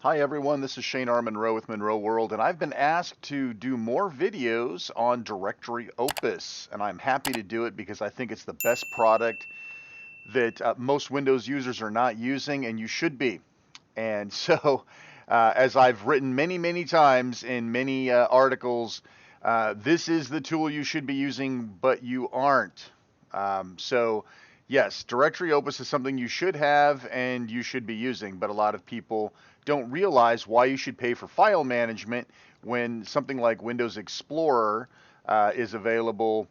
Hi everyone, this is Shane R. Monroe with Monroe World, and I've been asked to do more videos on directory Opus, and I'm happy to do it because I think it's the best product that most Windows users are not using, and you should be. And so, as I've written many times in many articles, this is the tool you should be using, but you aren't. So, yes, directory Opus is something you should have and you should be using, but a lot of people don't realize why you should pay for file management when something like Windows Explorer is available.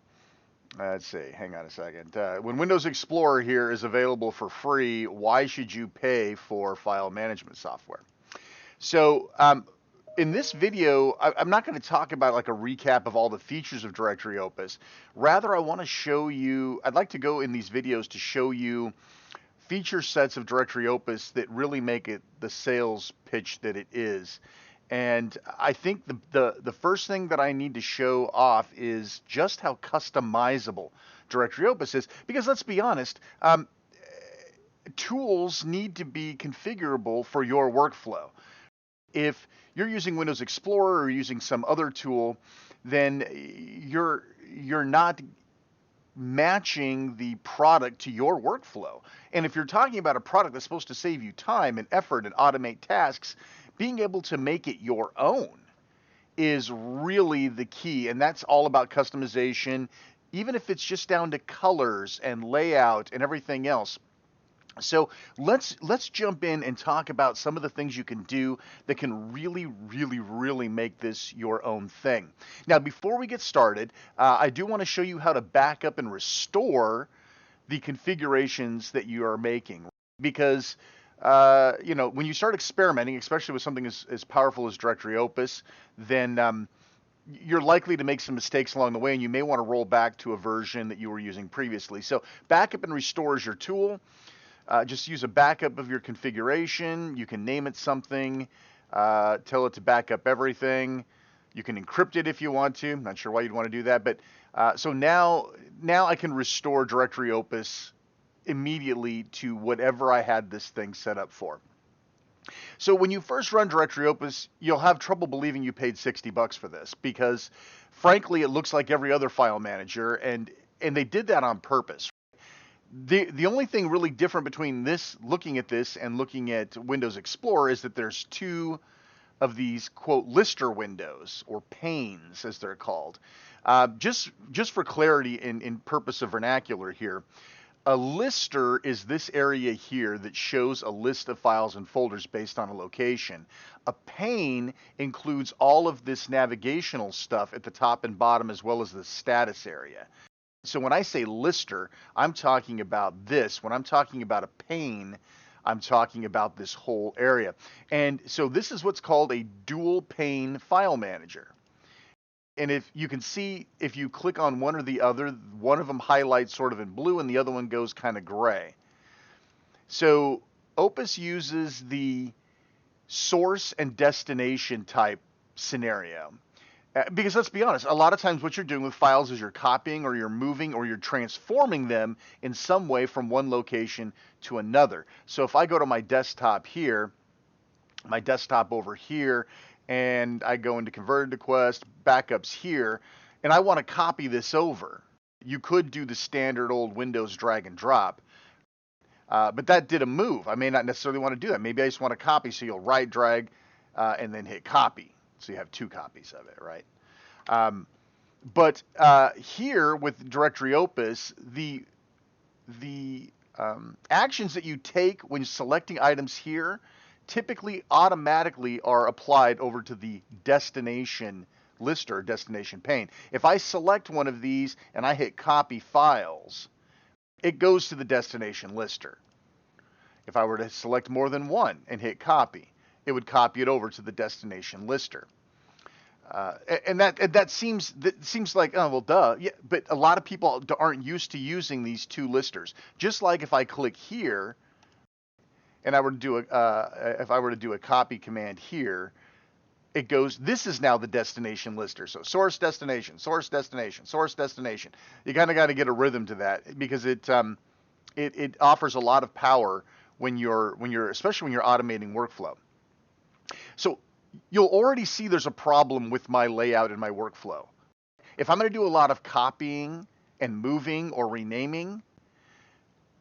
Let's see, hang on a second. When Windows Explorer here is available for free, why should you pay for file management software? So, in this video, I'm not going to talk about like a recap of all the features of Directory Opus. Rather, I want to show you, I'd like to go in these videos to show you feature sets of Directory Opus that really make it the sales pitch that it is. And I think the first thing that I need to show off is just how customizable Directory Opus is. Because let's be honest, tools need to be configurable for your workflow. If you're using Windows Explorer or using some other tool, then you're not matching the product to your workflow. And if you're talking about a product that's supposed to save you time and effort and automate tasks, being able to make it your own is really the key. And that's all about customization, even if it's just down to colors and layout and everything else. So let's jump in and talk about some of the things you can do that can really make this your own thing. Now, before we get started, I do want to show you how to back up and restore the configurations that you are making, because when you start experimenting, especially with something as powerful as Directory Opus, then you're likely to make some mistakes along the way, and you may want to roll back to a version that you were using previously. So backup and restore is your tool. Just use a backup of your configuration. You can name it something, tell it to back up everything. You can encrypt it if you want to. I'm not sure why you'd want to do that, but so now I can restore Directory Opus immediately to whatever I had this thing set up for. So when you first run Directory Opus, you'll have trouble believing you paid $60 for this, because frankly, it looks like every other file manager, and they did that on purpose. The only thing really different between looking at this and looking at Windows Explorer is that there's two of these quote lister windows, or panes as they're called. Just for clarity in purpose of vernacular here, a lister is this area here that shows a list of files and folders based on a location. A pane includes all of this navigational stuff at the top and bottom, as well as the status area. So when I say lister, I'm talking about this. When I'm talking about a pane, I'm talking about this whole area. And so this is what's called a dual pane file manager. And if you can see, if you click on one or the other, one of them highlights sort of in blue and the other one goes kind of gray. So Opus uses the source and destination type scenario. Because let's be honest, a lot of times what you're doing with files is you're copying or you're moving or you're transforming them in some way from one location to another. So if I go to my desktop here, my desktop over here, and I go into converted to Quest, backups here, and I want to copy this over, you could do the standard old Windows drag and drop. But that did a move. I may not necessarily want to do that. Maybe I just want to copy, so you'll right drag and then hit copy. So you have two copies of it, right? But here with Directory Opus, the actions that you take when selecting items here typically automatically are applied over to the destination lister, destination pane. If I select one of these and I hit copy files, it goes to the destination lister. If I were to select more than one and hit copy, it would copy it over to the destination lister. And that seems like, oh well, duh. Yeah, but a lot of people aren't used to using these two listers. Just like if I click here, and I were to do if I were to do a copy command here, it goes. This is now the destination lister. So source destination, source destination, source destination. You kind of got to get a rhythm to that, because it offers a lot of power when you're especially when you're automating workflow. So you'll already see there's a problem with my layout and my workflow. If I'm going to do a lot of copying and moving or renaming,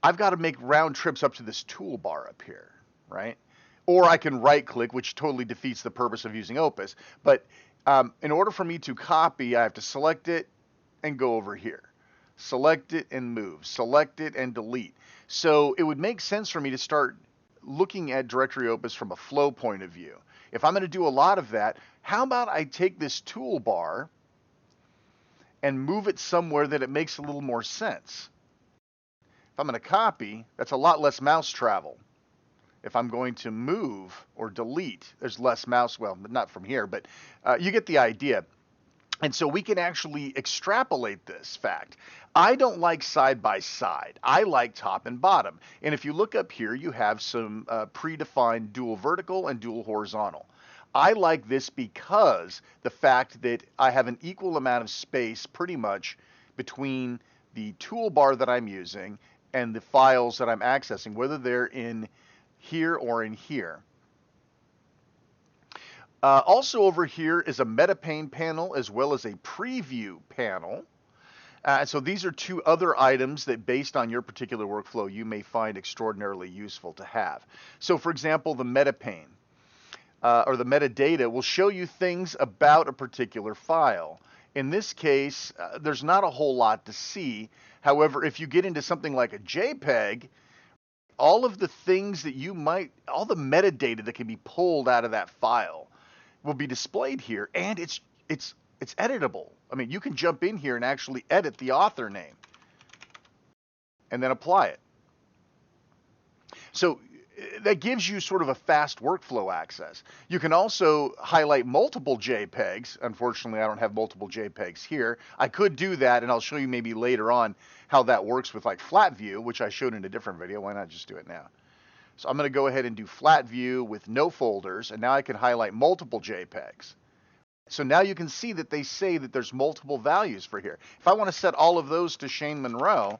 I've got to make round trips up to this toolbar up here, right? Or I can right click, which totally defeats the purpose of using Opus. But in order for me to copy, I have to select it and go over here. Select it and move. Select it and delete. So it would make sense for me to start looking at Directory Opus from a flow point of view. If I'm going to do a lot of that, how about I take this toolbar and move it somewhere that it makes a little more sense? If I'm going to copy, that's a lot less mouse travel. If I'm going to move or delete, there's less mouse, well, not from here, but you get the idea. And so we can actually extrapolate this fact. I don't like side by side. I like top and bottom. And if you look up here, you have some predefined dual vertical and dual horizontal. I like this because the fact that I have an equal amount of space pretty much between the toolbar that I'm using and the files that I'm accessing, whether they're in here or in here. Also over here is a MetaPane panel as well as a preview panel. So these are two other items that, based on your particular workflow, you may find extraordinarily useful to have. So for example, the MetaPane or the metadata will show you things about a particular file. In this case, there's not a whole lot to see. However, if you get into something like a JPEG, all of the things that you might, all the metadata that can be pulled out of that file will be displayed here, and it's editable. I mean, you can jump in here and actually edit the author name and then apply it. So that gives you sort of a fast workflow access. You can also highlight multiple JPEGs. Unfortunately, I don't have multiple JPEGs here. I could do that, and I'll show you maybe later on how that works with like flat view, which I showed in a different video. Why not just do it now? So I'm going to go ahead and do flat view with no folders, and now I can highlight multiple JPEGs. So now you can see that they say that there's multiple values for here. If I want to set all of those to Shane Monroe,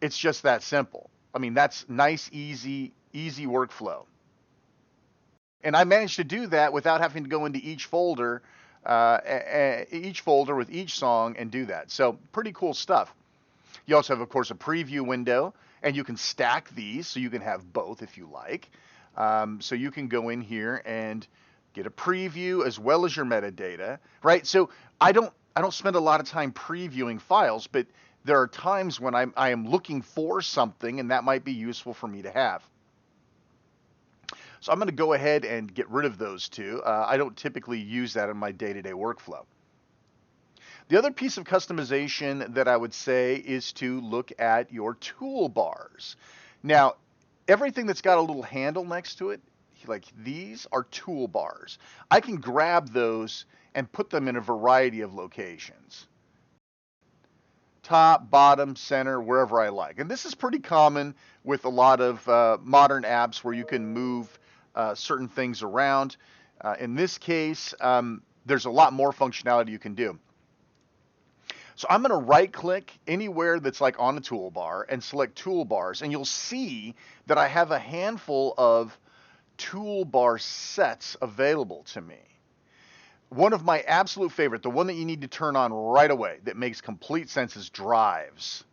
it's just that simple. I mean, that's nice, easy workflow. And I managed to do that without having to go into each folder with each song and do that. So pretty cool stuff. You also have, of course, a preview window, and you can stack these so you can have both if you like. So you can go in here and get a preview as well as your metadata, right? So I don't spend a lot of time previewing files, but there are times when I am looking for something, and that might be useful for me to have. So I'm going to go ahead and get rid of those two. I don't typically use that in my day-to-day workflow. The other piece of customization that I would say is to look at your toolbars. Now, everything that's got a little handle next to it, like these, are toolbars. I can grab those and put them in a variety of locations. Top, bottom, center, wherever I like. And this is pretty common with a lot of modern apps where you can move certain things around. In this case, there's a lot more functionality you can do. So I'm going to right click anywhere that's like on a toolbar and select toolbars, and you'll see that I have a handful of toolbar sets available to me. One of my absolute favorite, the one that you need to turn on right away that makes complete sense, is drives.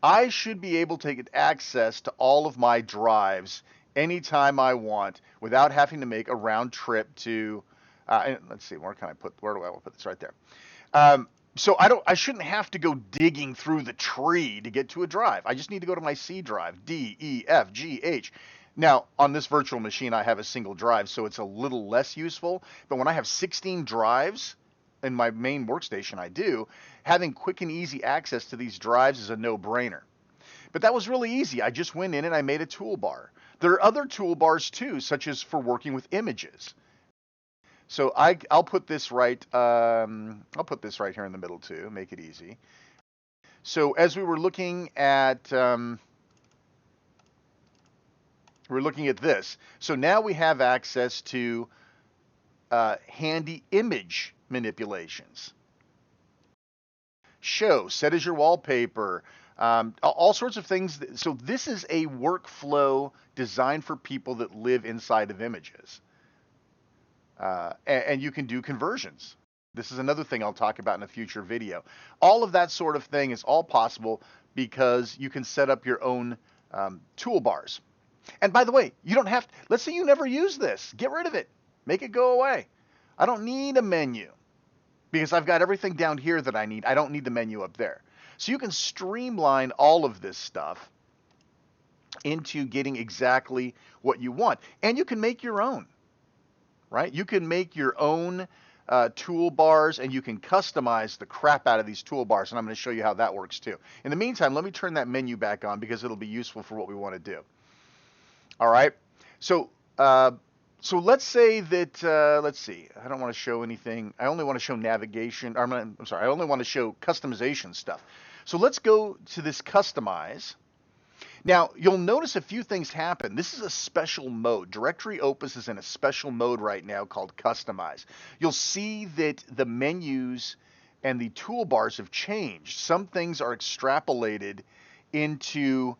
I should be able to get access to all of my drives anytime I want without having to make a round trip to, let's see, where do I put this? Right there. So I shouldn't have to go digging through the tree to get to a drive. I just need to go to my C drive, D, E, F, G, H. Now, on this virtual machine, I have a single drive, so it's a little less useful. But when I have 16 drives in my main workstation, I do, having quick and easy access to these drives is a no-brainer. But that was really easy. I just went in and I made a toolbar. There are other toolbars too, such as for working with images. So I'll put this right. I'll put this right here in the middle too. Make it easy. So as we were looking at this. So now we have access to handy image manipulations. Show, set as your wallpaper, all sorts of things. So this is a workflow designed for people that live inside of images. and you can do conversions. This is another thing I'll talk about in a future video. All of that sort of thing is all possible because you can set up your own toolbars. And by the way, you don't have to, let's say you never use this. Get rid of it. Make it go away. I don't need a menu because I've got everything down here that I need. I don't need the menu up there. So you can streamline all of this stuff into getting exactly what you want. And you can make your own, right? You can make your own toolbars, and you can customize the crap out of these toolbars, and I'm going to show you how that works too. In the meantime, let me turn that menu back on because it'll be useful for what we want to do. All right, so let's say that, let's see, I don't want to show anything. I only want to show navigation, or I'm sorry, I only want to show customization stuff. So let's go to this customize. Now, you'll notice a few things happen. This is a special mode. Directory Opus is in a special mode right now called Customize. You'll see that the menus and the toolbars have changed. Some things are extrapolated into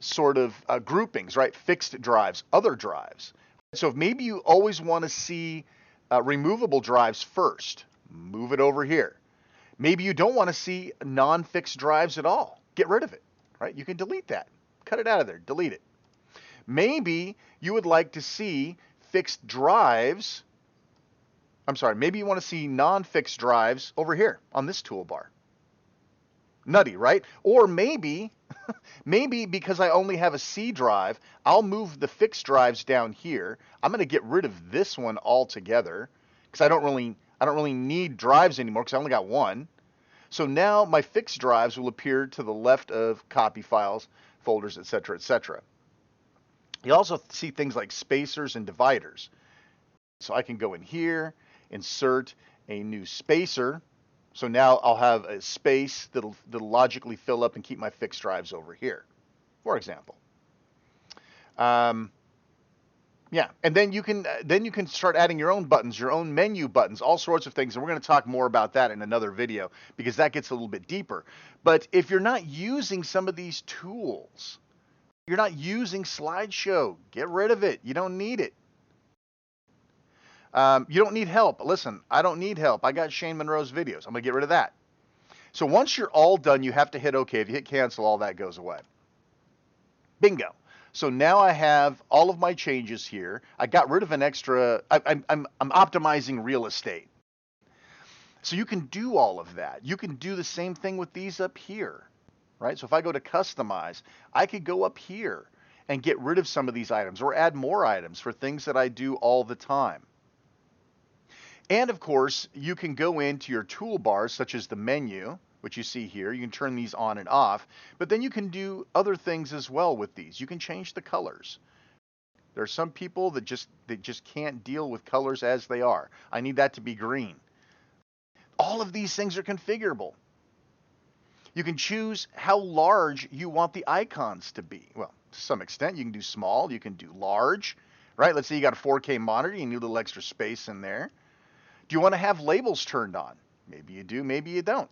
sort of groupings, right? Fixed drives, other drives. So if maybe you always want to see removable drives first, move it over here. Maybe you don't want to see non-fixed drives at all. Get rid of it, right? You can delete that. Cut it out of there, delete it. Maybe you would like to see fixed drives. I'm sorry, maybe you want to see non-fixed drives over here on this toolbar. Nutty, right? Or maybe, maybe because I only have a C drive, I'll move the fixed drives down here. I'm going to get rid of this one altogether because I don't really need drives anymore because I only got one. So now my fixed drives will appear to the left of copy files, folders, etc., etc. You also see things like spacers and dividers. So I can go in here, insert a new spacer. So now I'll have a space that'll logically fill up and keep my fixed drives over here, for example. Yeah, and then you can start adding your own buttons, your own menu buttons, all sorts of things, and we're going to talk more about that in another video because that gets a little bit deeper. But if you're not using some of these tools, you're not using slideshow, get rid of it. You don't need it. You don't need help. Listen, I don't need help. I got Shane Monroe's videos. I'm going to get rid of that. So once you're all done, you have to hit OK. If you hit cancel, all that goes away. Bingo. So now I have all of my changes here. I got rid of an extra, I'm optimizing real estate. So you can do all of that. You can do the same thing with these up here, right? So if I go to customize, I could go up here and get rid of some of these items or add more items for things that I do all the time. And of course, you can go into your toolbars, such as the menu, which you see here. You can turn these on and off, but then you can do other things as well with these. You can change the colors. There are some people that just can't deal with colors as they are. I need that to be green. All of these things are configurable. You can choose how large you want the icons to be. Well, to some extent, you can do small, you can do large, right? Let's say you got a 4K monitor, you need a little extra space in there. Do you want to have labels turned on? Maybe you do, maybe you don't.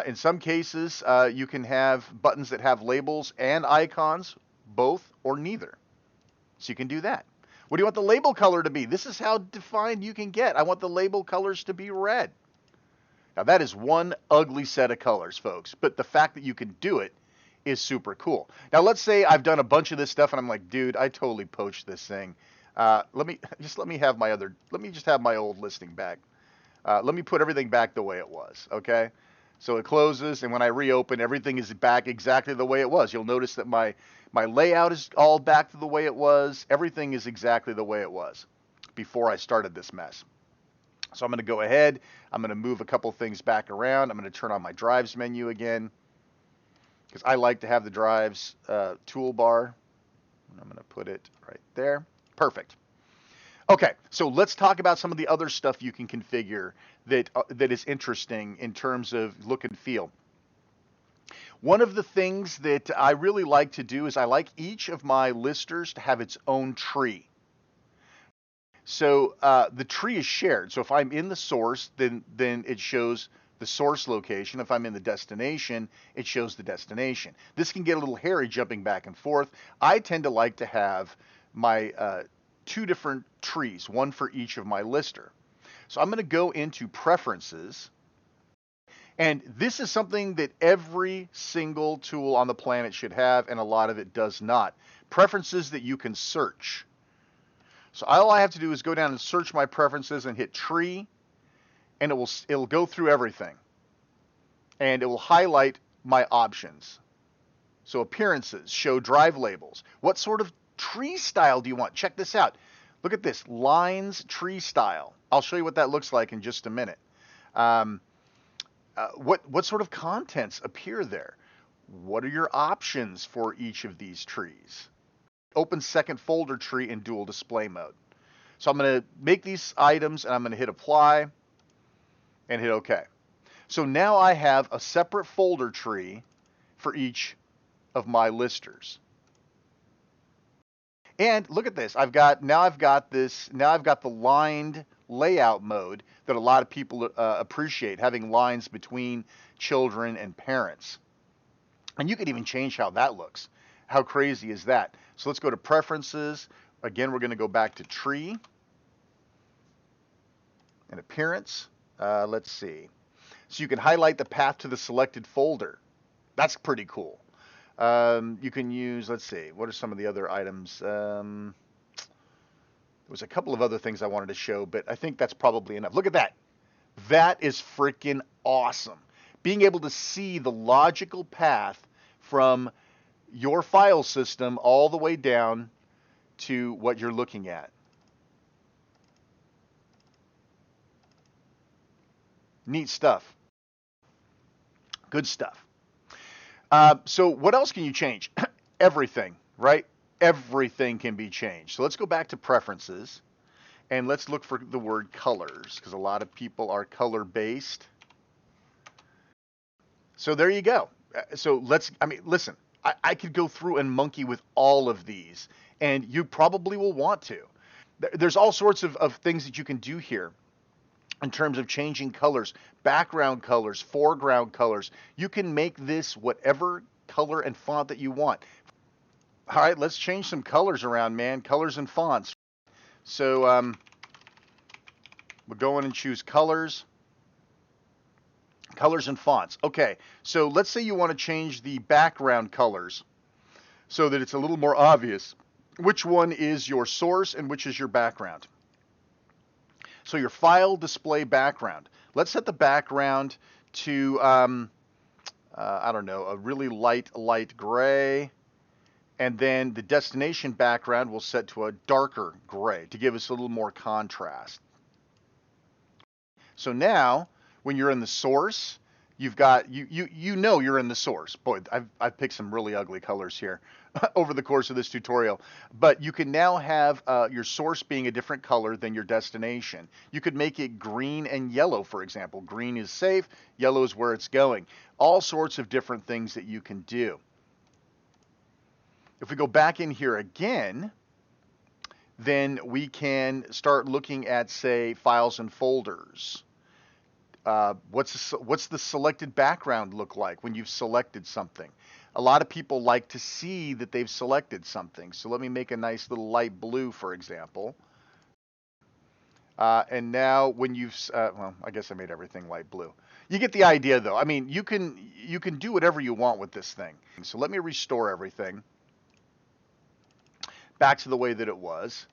In some cases, you can have buttons that have labels and icons, both or neither. So you can do that. What do you want the label color to be? This is how defined you can get. I want the label colors to be red. Now that is one ugly set of colors, folks, but the fact that you can do it is super cool. Now let's say I've done a bunch of this stuff and I'm like, dude, I totally poached this thing. Let me have my old listing back. Let me put everything back the way it was, okay? So it closes, and when I reopen, everything is back exactly the way it was. You'll notice that my layout is all back to the way it was. Everything is exactly the way it was before I started this mess. So I'm going to go ahead. I'm going to move a couple things back around. I'm going to turn on my drives menu again because I like to have the drives toolbar. I'm going to put it right there. Perfect. Okay, so let's talk about some of the other stuff you can configure that is interesting in terms of look and feel. One of the things that I really like to do is I like each of my listers to have its own tree. So the tree is shared. So if I'm in the source, then it shows the source location. If I'm in the destination, it shows the destination. This can get a little hairy jumping back and forth. I tend to like to have my two different trees, one for each of my lister. So I'm going to go into Preferences, and this is something that every single tool on the planet should have, and a lot of it does not. Preferences that you can search. So all I have to do is go down and search my preferences and hit Tree, and it'll go through everything, and it will highlight my options. So Appearances, show drive labels. What sort of tree style do you want? Check this out. Look at this, Lines tree style. I'll show you what that looks like in just a minute. What sort of contents appear there? What are your options for each of these trees? Open second folder tree in dual display mode. So I'm going to make these items, and I'm going to hit Apply and hit OK. So now I have a separate folder tree for each of my listers. And look at this. I've got the lined layout mode that a lot of people appreciate, having lines between children and parents. And you can even change how that looks. How crazy is that? So let's go to Preferences. Again, we're going to go back to Tree and Appearance. Let's see. So you can highlight the path to the selected folder. That's pretty cool. You can use, let's see, what are some of the other items? There was a couple of other things I wanted to show, but I think that's probably enough. Look at that. That is freaking awesome. Being able to see the logical path from your file system all the way down to what you're looking at. Neat stuff. Good stuff. So what else can you change? Everything, right? Everything can be changed. So let's go back to Preferences, and let's look for the word colors, because a lot of people are color-based. So there you go. So listen, I could go through and monkey with all of these, and you probably will want to. There's all sorts of things that you can do here in terms of changing colors, background colors, foreground colors. You can make this whatever color and font that you want. All right, let's change some colors around, man. Colors and fonts. So we'll go in and choose colors. Colors and fonts. Okay, so let's say you want to change the background colors so that it's a little more obvious which one is your source and which is your background. So your file display background. Let's set the background to, I don't know, a really light gray. And then the destination background we'll set to a darker gray to give us a little more contrast. So now, when you're in the source, you've got, you know you're in the source. Boy, I've picked some really ugly colors here over the course of this tutorial. But you can now have your source being a different color than your destination. You could make it green and yellow, for example. Green is safe, yellow is where it's going. All sorts of different things that you can do. If we go back in here again, then we can start looking at, say, files and folders. What's the selected background look like when you've selected something? A lot of people like to see that they've selected something. So let me make a nice little light blue, for example. And now when you've, well, I guess I made everything light blue. You get the idea, though. I mean, you can do whatever you want with this thing. So let me restore everything back to the way that it was.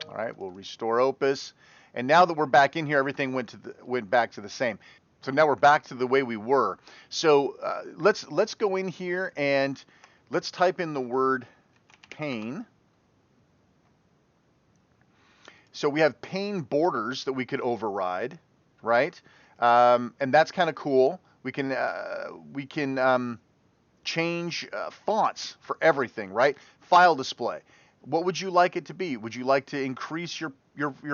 All right, we'll restore Opus. And now that we're back in here, everything went back to the same. So now we're back to the way we were. So let's go in here and let's type in the word Pane. So we have Pane borders that we could override, right? And that's kind of cool. We can change fonts for everything, right? File display. What would you like it to be? Would you like to increase your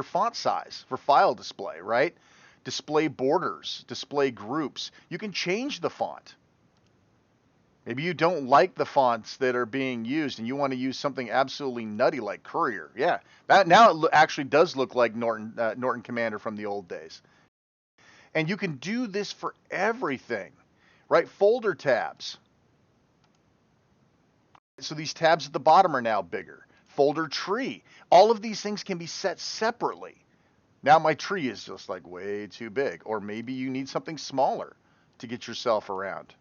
font size for file display, right? Display borders, display groups. You can change the font. Maybe you don't like the fonts that are being used and you want to use something absolutely nutty like Courier. Yeah, that now it actually does look like Norton Commander from the old days. And you can do this for everything, right? Folder tabs. So these tabs at the bottom are now bigger. Folder tree. All of these things can be set separately. Now my tree is just like way too big, or maybe you need something smaller to get yourself around.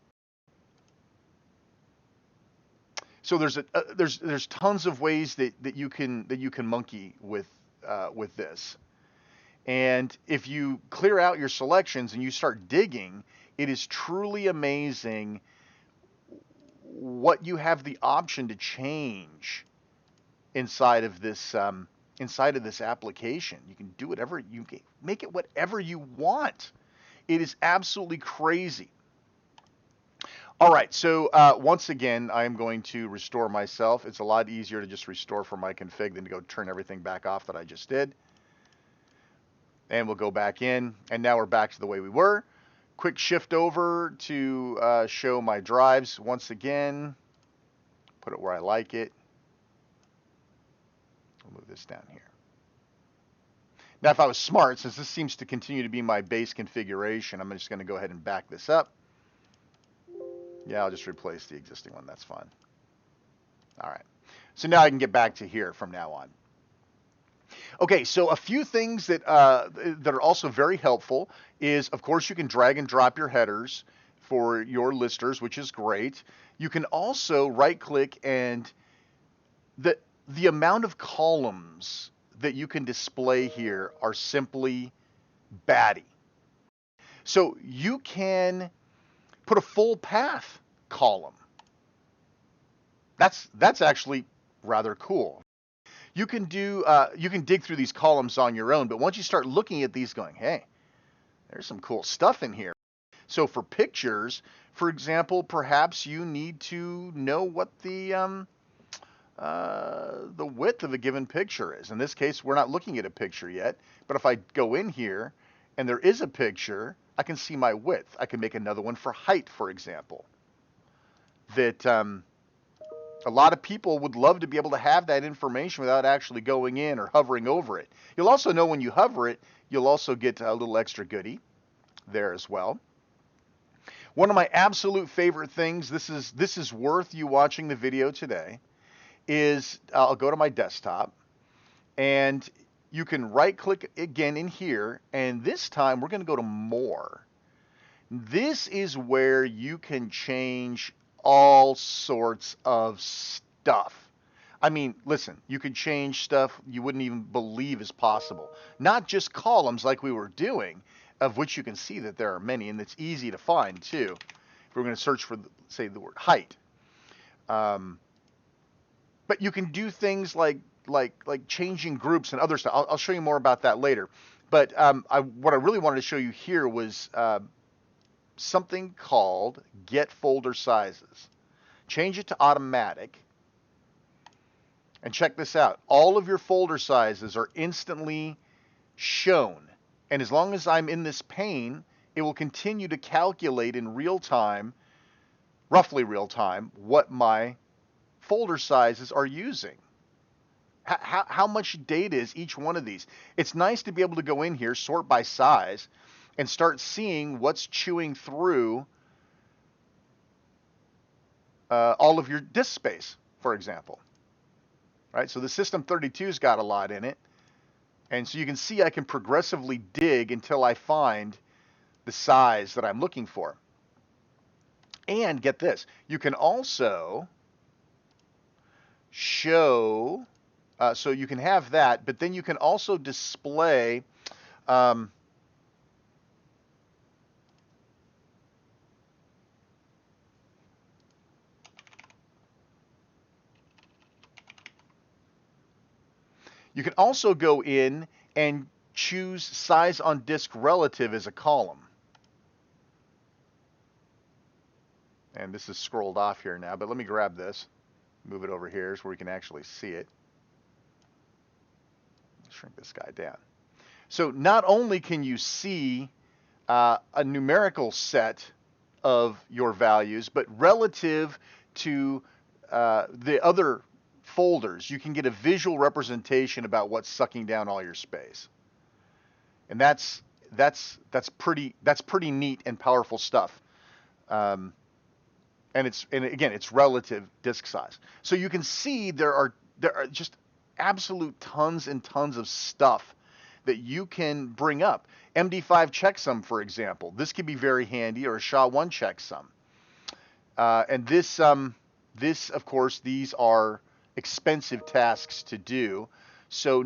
So there's tons of ways that you can monkey with this. And if you clear out your selections and you start digging, it is truly amazing what you have the option to change inside of this application. You can do whatever you make it whatever you want. It is absolutely crazy. All right, so once again, I am going to restore myself. It's a lot easier to just restore from my config than to go turn everything back off that I just did. And we'll go back in, and now we're back to the way we were. Quick shift over to show my drives once again. Put it where I like it. I'll move this down here. Now, if I was smart, since this seems to continue to be my base configuration, I'm just going to go ahead and back this up. Yeah, I'll just replace the existing one. That's fine. All right. So now I can get back to here from now on. Okay, so a few things that are also very helpful is, of course, you can drag and drop your headers for your listers, which is great. You can also right-click, and the amount of columns that you can display here are simply batty. So you can put a full path column. That's actually rather cool. You can dig through these columns on your own, but once you start looking at these going, hey, there's some cool stuff in here. So for pictures, for example, perhaps you need to know what the width of a given picture is. In this case, we're not looking at a picture yet, but if I go in here and there is a picture, I can see my width. I can make another one for height, for example. That a lot of people would love to be able to have that information without actually going in or hovering over it. You'll also know when you hover it, you'll also get a little extra goodie there as well. One of my absolute favorite things, this is worth you watching the video today, is I'll go to my desktop, and you can right-click again in here, and this time we're going to go to More. This is where you can change all sorts of stuff. I mean, listen, you could change stuff you wouldn't even believe is possible. Not just columns like we were doing, of which you can see that there are many, and it's easy to find too. If we're going to search for, say, the word height. But you can do things like changing groups and other stuff. I'll show you more about that later. But what I really wanted to show you here was something called Get Folder Sizes. Change it to automatic. And check this out. All of your folder sizes are instantly shown. And as long as I'm in this pane, it will continue to calculate in real time, roughly real time, what my folder sizes are using. How much data is each one of these? It's nice to be able to go in here, sort by size, and start seeing what's chewing through all of your disk space, for example. Right? So the System32's got a lot in it. And so you can see I can progressively dig until I find the size that I'm looking for. And get this, you can also show, so you can have that, but then you can also display you can also go in and choose size on disk relative as a column. And this is scrolled off here now, but let me grab this, move it over here so we can actually see it. Shrink this guy down. So not only can you see a numerical set of your values, but relative to the other folders, you can get a visual representation about what's sucking down all your space. And that's pretty neat and powerful stuff. And and again, it's relative disk size. So you can see there are just absolute tons and tons of stuff that you can bring up. MD5 checksum, for example. This could be very handy, or a SHA-1 checksum. And this, of course, these are expensive tasks to do. So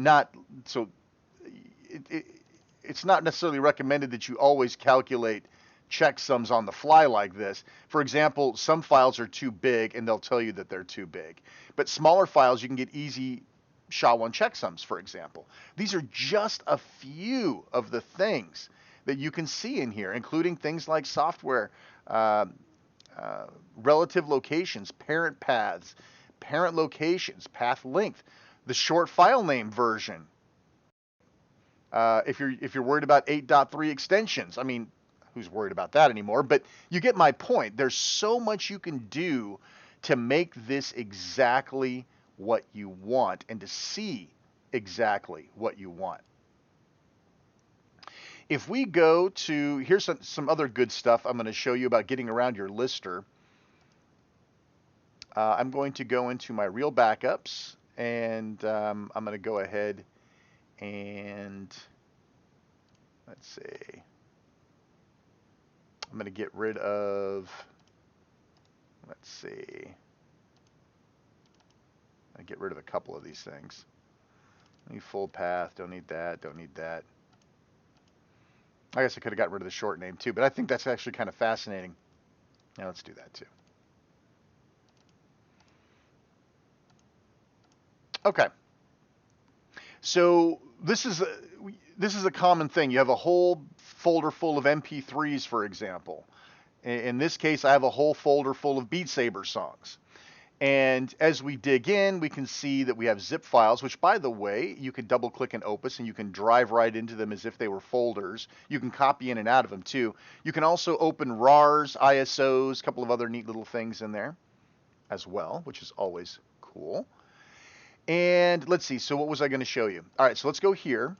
it's not necessarily recommended that you always calculate checksums on the fly like this. For example, some files are too big, and they'll tell you that they're too big. But smaller files, you can get easy SHA-1 checksums, for example. These are just a few of the things that you can see in here, including things like software, relative locations, parent paths, parent locations, path length, the short file name version. If you're worried about 8.3 extensions, I mean, who's worried about that anymore? But you get my point. There's so much you can do to make this exactly what you want and to see exactly what you want. If we go to, here's some other good stuff I'm going to show you about getting around your lister. I'm going to go into my real backups, and I'm going to go ahead and, let's see, I'm going to get rid of, let's see, I get rid of a couple of these things. Need full path, don't need that, don't need that. I guess I could have gotten rid of the short name too, but I think that's actually kind of fascinating. Now let's do that too. Okay. So this is a common thing. You have a whole folder full of MP3s, for example. In this case, I have a whole folder full of Beat Saber songs. And as we dig in, we can see that we have zip files, which, by the way, you can double-click in Opus and you can drive right into them as if they were folders. You can copy in and out of them, too. You can also open RARs, ISOs, a couple of other neat little things in there as well, which is always cool. And let's see, so what was I going to show you? All right, so let's go here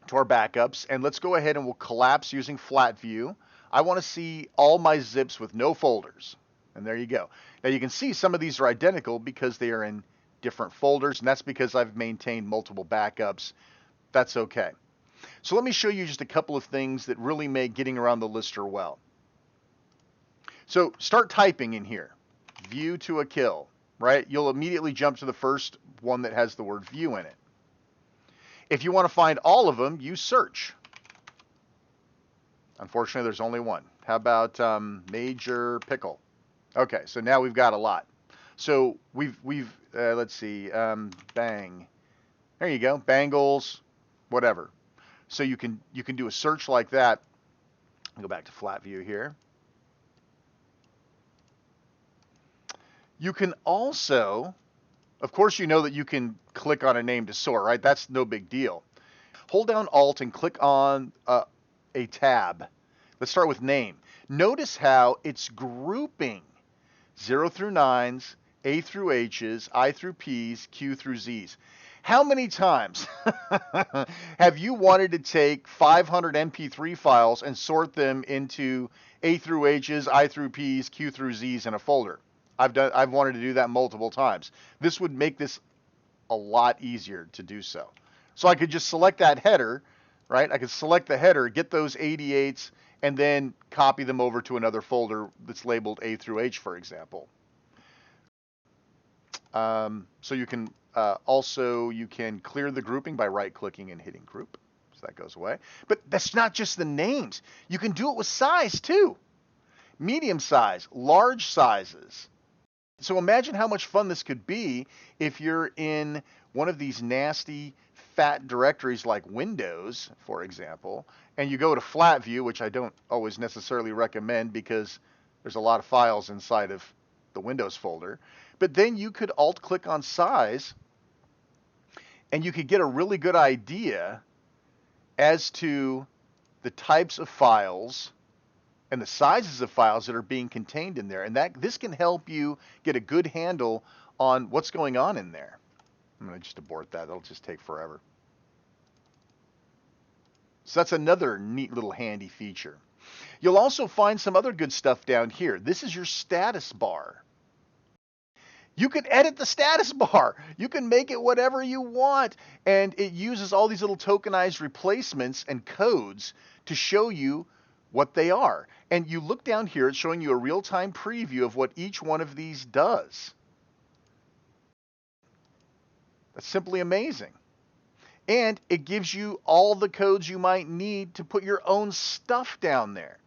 to our backups, and let's go ahead and we'll collapse using flat view. I want to see all my zips with no folders. And there you go. Now you can see some of these are identical because they are in different folders, and that's because I've maintained multiple backups. That's okay. So let me show you just a couple of things that really make getting around the lister well. So start typing in here. View to a kill, right? You'll immediately jump to the first one that has the word view in it. If you want to find all of them, use search. Unfortunately, there's only one. How about Major Pickle? Okay, so now we've got a lot. So let's see, bang. There you go, Bangles, whatever. So you can do a search like that. I'll go back to flat view here. You can also, of course, you know that you can click on a name to sort, right? That's no big deal. Hold down Alt and click on a tab. Let's start with name. Notice how it's grouping 0 through 9s, A through H's, I through P's, Q through Z's. How many times have you wanted to take 500 MP3 files and sort them into A through H's, I through P's, Q through Z's in a folder? I've wanted to do that multiple times. This would make this a lot easier to do so. So I could just select that header, right? I could select the header, get those 88s, and then copy them over to another folder that's labeled A through H, for example. So you can you can clear the grouping by right-clicking and hitting group. So that goes away. But that's not just the names. You can do it with size, too. Medium size, large sizes. So imagine how much fun this could be if you're in one of these nasty fat directories like Windows, for example, and you go to flat view, which I don't always necessarily recommend because there's a lot of files inside of the Windows folder. But then you could alt-click on size, and you could get a really good idea as to the types of files and the sizes of files that are being contained in there. And this can help you get a good handle on what's going on in there. I'm going to just abort that. It'll just take forever. So that's another neat little handy feature. You'll also find some other good stuff down here. This is your status bar. You can edit the status bar. You can make it whatever you want. And it uses all these little tokenized replacements and codes to show you what they are. And you look down here, it's showing you a real-time preview of what each one of these does. That's simply amazing. And it gives you all the codes you might need to put your own stuff down there.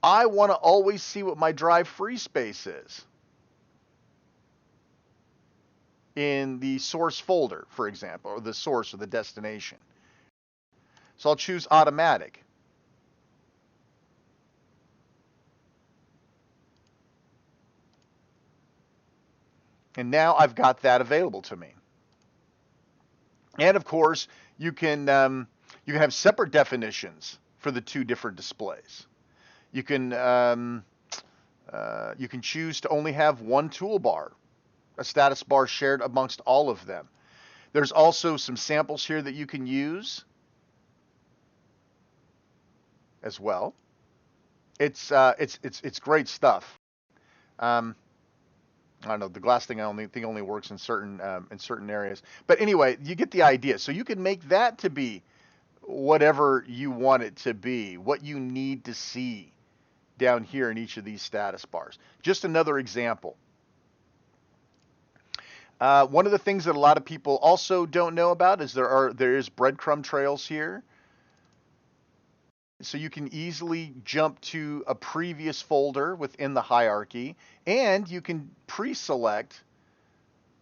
I want to always see what my drive free space is in the source folder, for example, or the source or the destination. So I'll choose automatic. And now I've got that available to me. And of course, you can have separate definitions for the two different displays. You can choose to only have one toolbar, a status bar shared amongst all of them. There's also some samples here that you can use as well. It's great stuff. I don't know, the glass thing I think only works in certain areas. But anyway, you get the idea. So you can make that to be whatever you want it to be, what you need to see down here in each of these status bars. Just another example. One of the things that a lot of people also don't know about is there is breadcrumb trails here. So you can easily jump to a previous folder within the hierarchy, and you can pre-select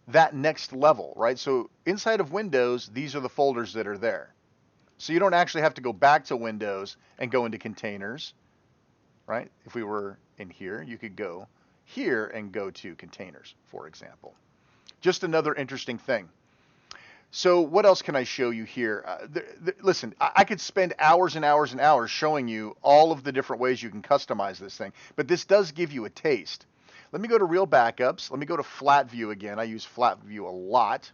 that next level, right? So inside of Windows, these are the folders that are there. So you don't actually have to go back to Windows and go into containers, right? If we were in here, you could go here and go to containers, for example. Just another interesting thing. So what else can I show you here? Listen, I could spend hours and hours and hours showing you all of the different ways you can customize this thing, but this does give you a taste. Let me go to Real Backups. Let me go to Flat View again. I use Flat View a lot.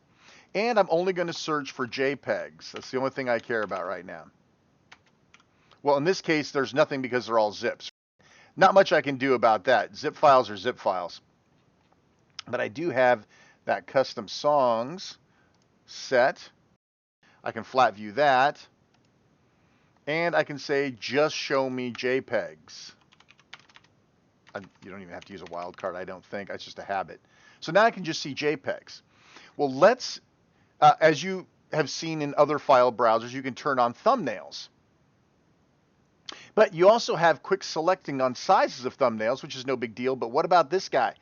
And I'm only going to search for JPEGs. That's the only thing I care about right now. Well, in this case, there's nothing because they're all zips. Not much I can do about that. Zip files are zip files. But I do have that custom songs set. I can flat view that. And I can say, just show me JPEGs. You don't even have to use a wildcard, I don't think. It's just a habit. So now I can just see JPEGs. Well, let's, as you have seen in other file browsers, you can turn on thumbnails. But you also have quick selecting on sizes of thumbnails, which is no big deal. But what about this guy?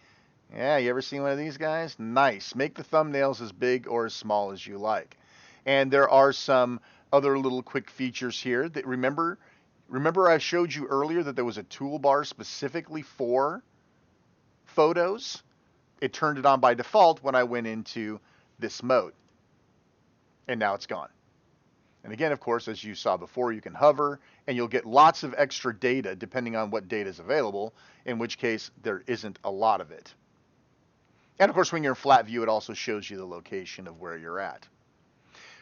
Yeah, you ever seen one of these guys? Nice. Make the thumbnails as big or as small as you like. And there are some other little quick features here that remember I showed you earlier that there was a toolbar specifically for photos? It turned it on by default when I went into this mode. And now it's gone. And again, of course, as you saw before, you can hover and you'll get lots of extra data depending on what data is available, in which case there isn't a lot of it. And of course, when you're in flat view, it also shows you the location of where you're at.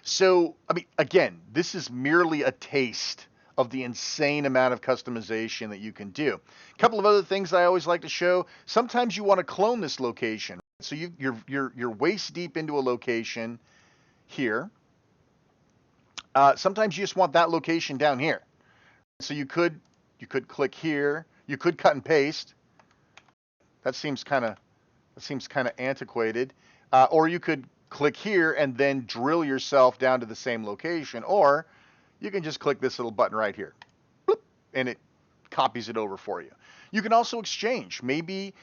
So, I mean, again, this is merely a taste of the insane amount of customization that you can do. A couple of other things I always like to show. Sometimes you want to clone this location. So you're waist deep into a location here. Sometimes you just want that location down here. So you could click here. You could cut and paste. That seems kind of antiquated. Or you could click here and then drill yourself down to the same location. Or you can just click this little button right here. Bloop, and it copies it over for you. You can also exchange. Maybe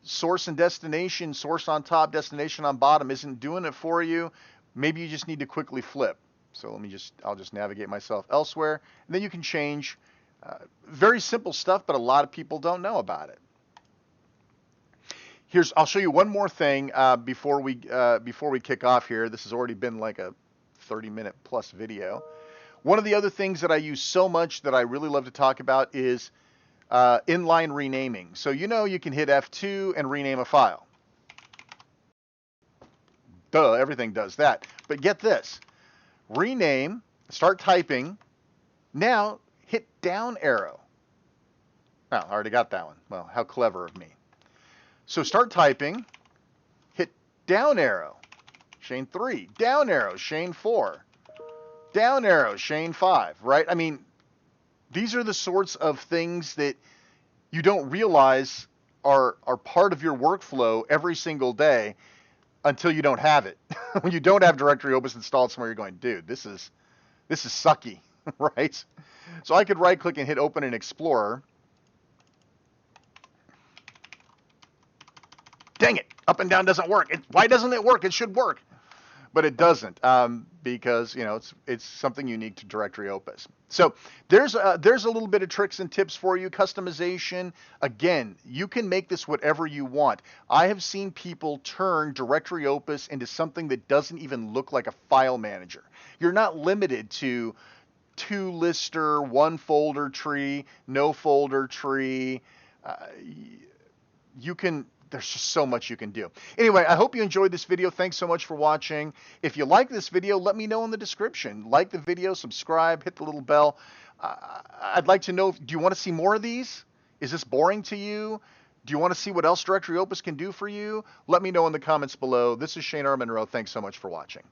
source and destination, source on top, destination on bottom isn't doing it for you. Maybe you just need to quickly flip. So I'll just navigate myself elsewhere. And then you can change. Very simple stuff, but a lot of people don't know about it. I'll show you one more thing before we kick off here. This has already been like a 30-minute plus video. One of the other things that I use so much that I really love to talk about is inline renaming. So you can hit F2 and rename a file. Duh, everything does that. But get this. Rename, start typing. Now hit down arrow. Oh, I already got that one. Well, how clever of me. So start typing, hit down arrow, chain 3, down arrow, chain 4, down arrow, chain 5, right? I mean, these are the sorts of things that you don't realize are part of your workflow every single day until you don't have it. When you don't have directory Opus installed somewhere, you're going, dude, this is sucky, right? So I could right click and hit open in Explorer. Dang it, up and down doesn't work. Why doesn't it work? It should work. But it doesn't, because it's something unique to directory Opus. So there's a little bit of tricks and tips for you. Customization, again, you can make this whatever you want. I have seen people turn directory Opus into something that doesn't even look like a file manager. You're not limited to 2-lister, 1-folder tree, no folder tree. There's just so much you can do. Anyway, I hope you enjoyed this video. Thanks so much for watching. If you like this video, let me know in the description. Like the video, subscribe, hit the little bell. I'd like to know, do you want to see more of these? Is this boring to you? Do you want to see what else Directory Opus can do for you? Let me know in the comments below. This is Shane R. Monroe. Thanks so much for watching.